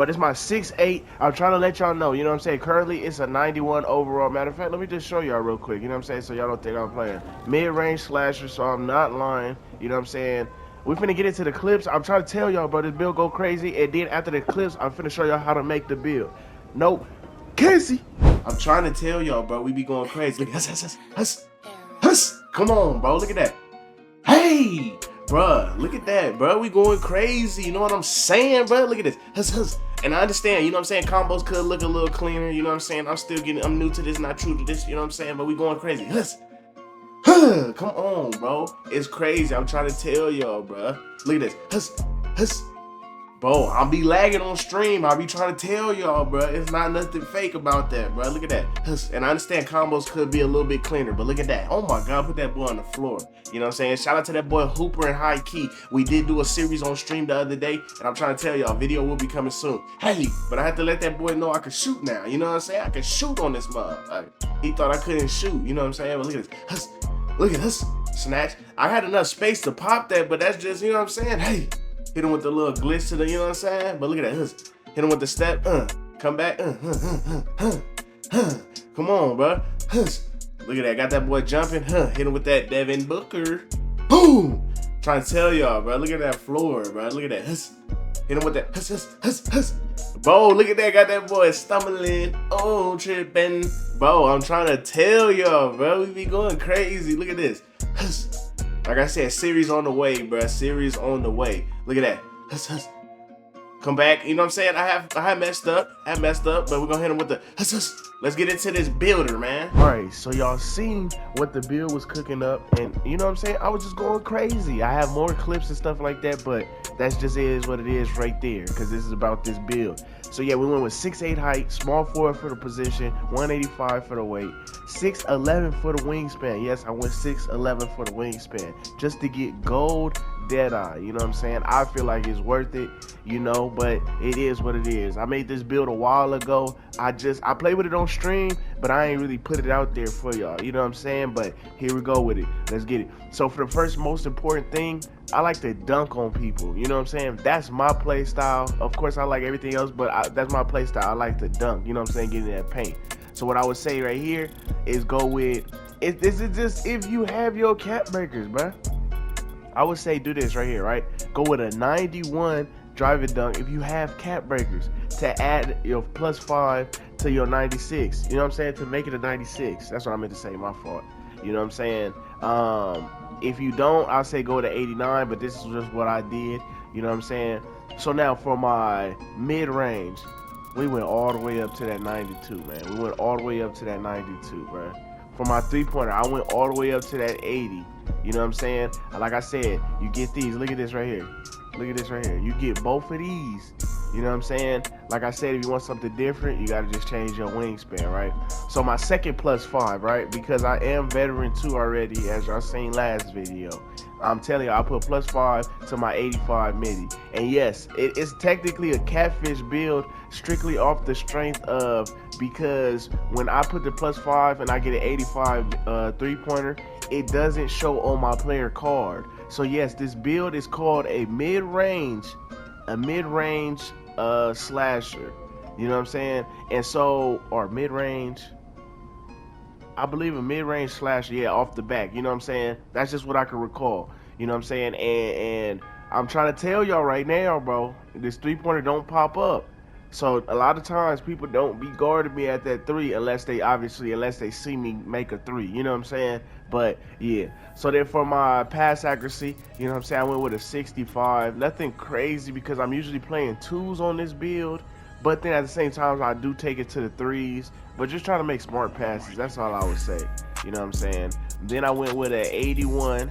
But it's my 6'8". I'm trying to let y'all know, you know what I'm saying? Currently, it's a 91 overall. Matter of fact, let me just show y'all real quick, you know what I'm saying? So y'all don't think I'm playing. Mid-range slasher, so I'm not lying, you know what I'm saying? We finna get into the clips. I'm trying to tell y'all, bro, this build go crazy. And then after the clips, I'm finna show y'all how to make the build. No, Casey. I'm trying to tell y'all, bro, we be going crazy. Look, huss. Come on, bro, look at that. Hey, bruh, look at that, bro. We going crazy. You know what I'm saying, bro? Look at this. Huss. And I understand, you know what I'm saying? Combos could look a little cleaner, you know what I'm saying? I'm new to this, not true to this, you know what I'm saying? But we going crazy. Huss. Come on, bro. It's crazy. I'm trying to tell y'all, bro. Look at this. Huss. Bro, I'll be lagging on stream. I'll be trying to tell y'all, bro. It's not nothing fake about that, bro. Look at that. And I understand combos could be a little bit cleaner, but look at that. Oh my God, put that boy on the floor. You know what I'm saying? Shout out to that boy Hooper and High Key. We did do a series on stream the other day, and I'm trying to tell y'all, video will be coming soon. Hey, but I had to let that boy know I could shoot now. You know what I'm saying? I can shoot on this mug. He thought I couldn't shoot. You know what I'm saying? But look at this. Look at this. Snatch. I had enough space to pop that, but that's just, you know what I'm saying? Hey. Hit him with the little glitch to the, you know what I'm saying? But look at that. Hit him with the step. Come back. Come on, bro. Look at that. Got that boy jumping. Hit him with that Devin Booker. Boom. Trying to tell y'all, bro. Look at that floor, bro. Look at that. Hit him with that. Bro, look at that. Got that boy stumbling. Oh, tripping. Bro, I'm trying to tell y'all, bro. We be going crazy. Look at this. Like I said, series on the way, bro. Series on the way. Look at that. Come back. You know what I'm saying? I have messed up. But we're gonna hit him with the Let's get into this builder, man. Alright, so y'all seen what the build was cooking up, and you know what I'm saying? I was just going crazy. I have more clips and stuff like that, but that's just is what it is right there, because this is about this build. So yeah, we went with 6'8" height, small forward for the position, 185 for the weight, 6'11" for the wingspan. Yes, I went 6'11" for the wingspan, just to get gold Deadeye. You know what I'm saying? I feel like it's worth it, you know, but it is what it is. I made this build a while ago. I played with it on stream, but I ain't really put it out there for y'all. You know what I'm saying? But here we go with it. Let's get it. So for the first most important thing, I like to dunk on people. You know what I'm saying? That's my play style. Of course, I like everything else, but that's my play style. I like to dunk. You know what I'm saying? Get in that paint. So what I would say right here is go with, this is just if you have your cap breakers, bruh. I would say do this right here, right? Go with a 91 drive and dunk if you have cap breakers to add your +5 to your 96. You know what I'm saying? To make it a 96. That's what I meant to say, my fault. You know what I'm saying? If you don't, I'll say go to 89, but this is just what I did. You know what I'm saying? So now for my mid-range, we went all the way up to that 92, man. We went all the way up to that 92, bro. For my three-pointer, I went all the way up to that 80. You know what I'm saying? Like I said, you get these. Look at this right here. Look at this right here. You get both of these. You know what I'm saying? Like I said, if you want something different, you got to just change your wingspan, right? So my second +5, right? Because I am veteran 2 already, as y'all seen last video. I'm telling you, I put +5 to my 85 midi. And yes, it's technically a catfish build strictly off the strength of, because when I put the +5 and I get an 85 three-pointer, it doesn't show on my player card. So yes, this build is called a mid-range slasher. You know what I'm saying? And so, or mid-range, I believe a mid-range slasher, yeah, off the back. You know what I'm saying? That's just what I can recall. You know what I'm saying? And I'm trying to tell y'all right now, bro, this three-pointer don't pop up. So a lot of times people don't be guarding me at that 3 unless they see me make a 3. You know what I'm saying? But yeah. So then for my pass accuracy, you know what I'm saying, I went with a 65. Nothing crazy because I'm usually playing 2s on this build. But then at the same time, I do take it to the 3s. But just trying to make smart passes. That's all I would say. You know what I'm saying? Then I went with an 81.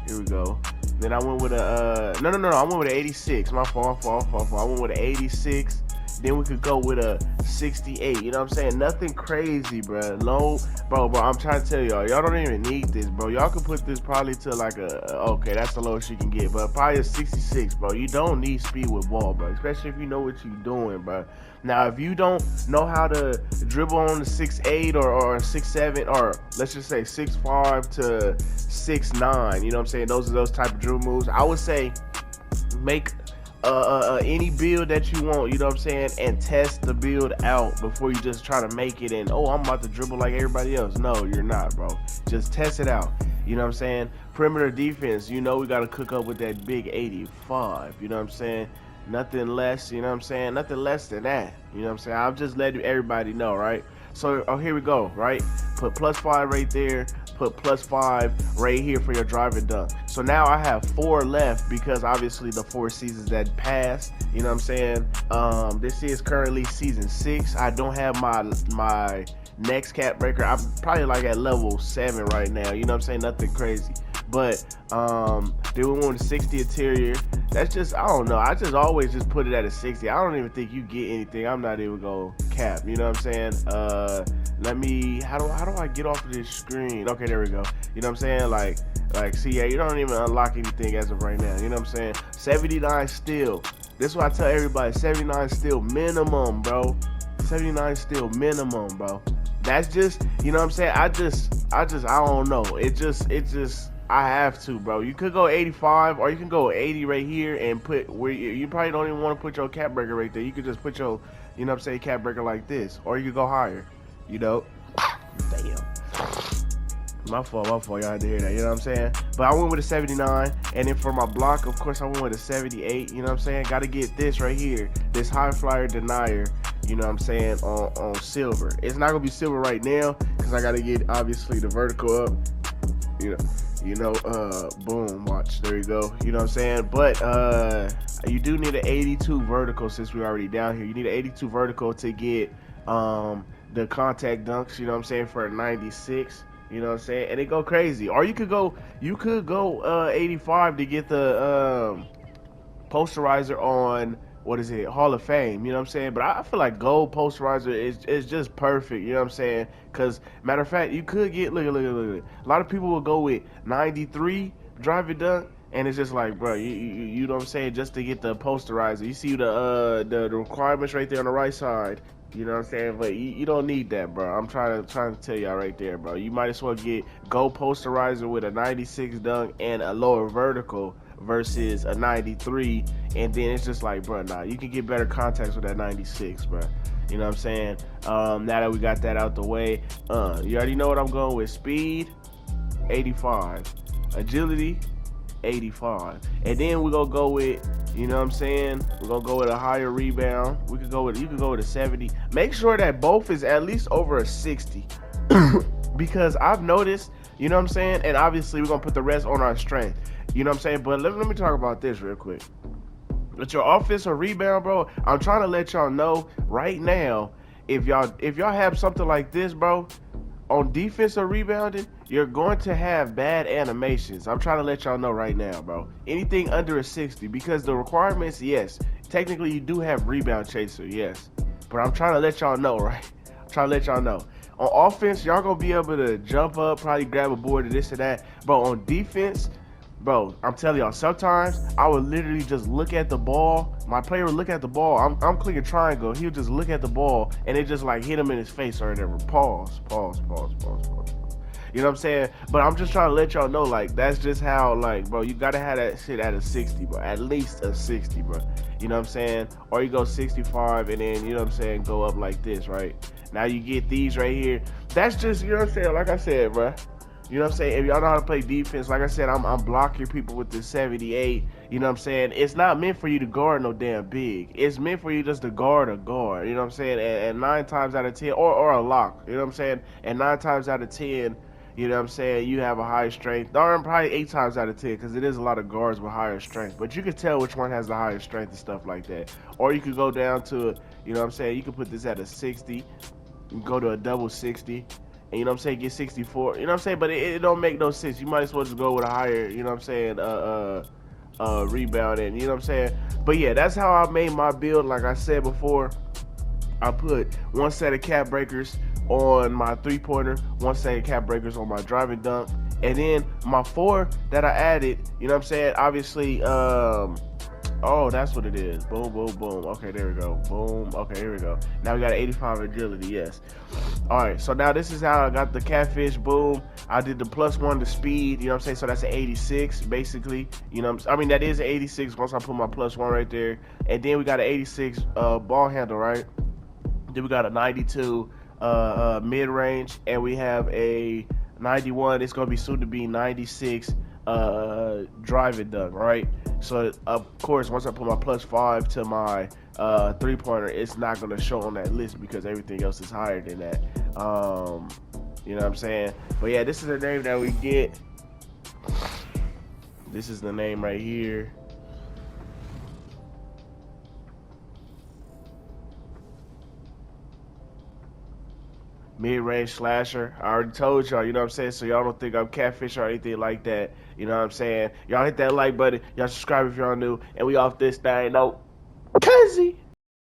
Here we go. Then I went with a, no, I went with an 86. My fault. I went with an 86. Then we could go with a 68. You know what I'm saying? Nothing crazy, bro. Low, bro. I'm trying to tell y'all don't even need this, bro. Y'all could put this probably to like okay, that's the lowest you can get, but probably a 66, bro. You don't need speed with ball, bro. Especially if you know what you're doing, bro. Now, if you don't know how to dribble on the 6'8" or 6'7", or let's just say 6'5" to 6'9", you know what I'm saying? Those are those type of dribble moves. I would say make any build that you want, you know what I'm saying, and test the build out before you just try to make it and, oh, I'm about to dribble like everybody else. No, you're not, bro. Just test it out. You know what I'm saying? Perimeter defense, you know we got to cook up with that big 85. You know what I'm saying? Nothing less, you know what I'm saying? Nothing less than that. You know what I'm saying? I'm just letting everybody know, right? So, oh, here we go, right? Put +5 right there. Put +5 right here for your drive and dunk. So now I have 4 left because obviously the 4 seasons that passed, you know what I'm saying? This is currently season 6. I don't have my next cap breaker. I'm probably like at level 7 right now, you know what I'm saying? Nothing crazy. But then we want a 60 interior. That's just, I don't know. I just always just put it at a 60. I don't even think you get anything. I'm not even gonna cap. You know what I'm saying? Let me. How do I get off of this screen? Okay, there we go. You know what I'm saying? Like, see, yeah, you don't even unlock anything as of right now. You know what I'm saying? 79 still. This is what I tell everybody. 79 still minimum, bro. 79 still minimum, bro. That's just, you know what I'm saying? I don't know. It just. I have to, bro. You could go 85 or you can go 80 right here and put where you probably don't even want to put your cap breaker right there. You could just put your, you know what I'm saying, cap breaker like this, or you could go higher, you know. Damn. My fault, y'all had to hear that, you know what I'm saying? But I went with a 79, and then for my block, of course, I went with a 78, you know what I'm saying? Got to get this right here, this high flyer denier, you know what I'm saying, on silver. It's not going to be silver right now because I got to get, obviously, the vertical up, boom, watch, there you go, you know what I'm saying? But you do need an 82 vertical since we're already down here. You need an 82 vertical to get the contact dunks, you know what I'm saying, for a 96, you know what I'm saying, and it go crazy. Or you could go 85 to get the posterizer on, what is it, Hall of Fame, you know what I'm saying? But I feel like gold posterizer is just perfect, you know what I'm saying? Because, matter of fact, you could get, look. A lot of people will go with 93 drive and dunk, and it's just like, bro, you know what I'm saying, just to get the posterizer. You see the requirements right there on the right side, you know what I'm saying? But you don't need that, bro. I'm trying to tell y'all right there, bro. You might as well get gold posterizer with a 96 dunk and a lower vertical versus a 93, and then it's just like, bro, nah, you can get better contacts with that 96, bro. You know what I'm saying? Now that we got that out the way, you already know what I'm going with. Speed, 85. Agility, 85. And then we're gonna go with, you know what I'm saying, we're gonna go with a higher rebound. You could go with a 70. Make sure that both is at least over a 60. Because I've noticed, you know what I'm saying, and obviously we're gonna put the rest on our strength. You know what I'm saying? But let me talk about this real quick. With your offensive rebound, bro, I'm trying to let y'all know right now, if y'all have something like this, bro, on defensive rebounding, you're going to have bad animations. I'm trying to let y'all know right now, bro. Anything under a 60, because the requirements, yes, technically you do have rebound chaser, yes. But I'm trying to let y'all know, right? I'm trying to let y'all know. On offense, y'all gonna be able to jump up, probably grab a board or this or that. But on defense, bro, I'm telling y'all, sometimes I would literally just look at the ball. My player would look at the ball. I'm clicking triangle. He would just look at the ball, and it just like hit him in his face or whatever. Pause. You know what I'm saying? But I'm just trying to let y'all know, like, that's just how, like, bro, you gotta have that shit at a 60, bro. At least a 60, bro. You know what I'm saying? Or you go 65 and then, you know what I'm saying, go up like this, right? Now you get these right here. That's just, you know what I'm saying? Like I said, bro. You know what I'm saying? If y'all know how to play defense, like I said, I'm blocking people with the 78. You know what I'm saying? It's not meant for you to guard no damn big. It's meant for you just to guard a guard. You know what I'm saying? And 9 times out of 10, or a lock. You know what I'm saying? And 9 times out of 10, you know what I'm saying, you have a higher strength. Or probably 8 times out of 10, because it is a lot of guards with higher strength. But you can tell which one has the higher strength and stuff like that. Or you could go down to, you know what I'm saying, you can put this at a 60. You can go to a double 60. And you know what I'm saying, get 64. You know what I'm saying? But it don't make no sense. You might as well just go with a higher, you know what I'm saying, rebound. And you know what I'm saying? But yeah, that's how I made my build. Like I said before, I put 1 set of cap breakers on my 3-pointer, 1 set of cap breakers on my driving dunk. And then my 4 that I added, you know what I'm saying, obviously, Oh, that's what it is. Boom, boom, boom. Okay, there we go. Boom. Okay, here we go. Now we got an 85 agility. Yes. All right. So now this is how I got the catfish. Boom. I did the +1 to speed. You know what I'm saying? So that's an 86 basically. You know, I mean that is an 86 once I put my +1 right there. And then we got an 86 ball handle, right? Then we got a 92 mid range, and we have a 91. It's gonna be soon to be 96 driving dunk, right? So of course, once I put my +5 to my 3-pointer, it's not gonna show on that list because everything else is higher than that. You know what I'm saying? But yeah, this is the name that we get. This is the name right here. Mid-range slasher. I already told y'all, you know what I'm saying? So y'all don't think I'm catfish or anything like that. You know what I'm saying? Y'all hit that like button. Y'all subscribe if y'all new. And we off this thing. No, cuzzy.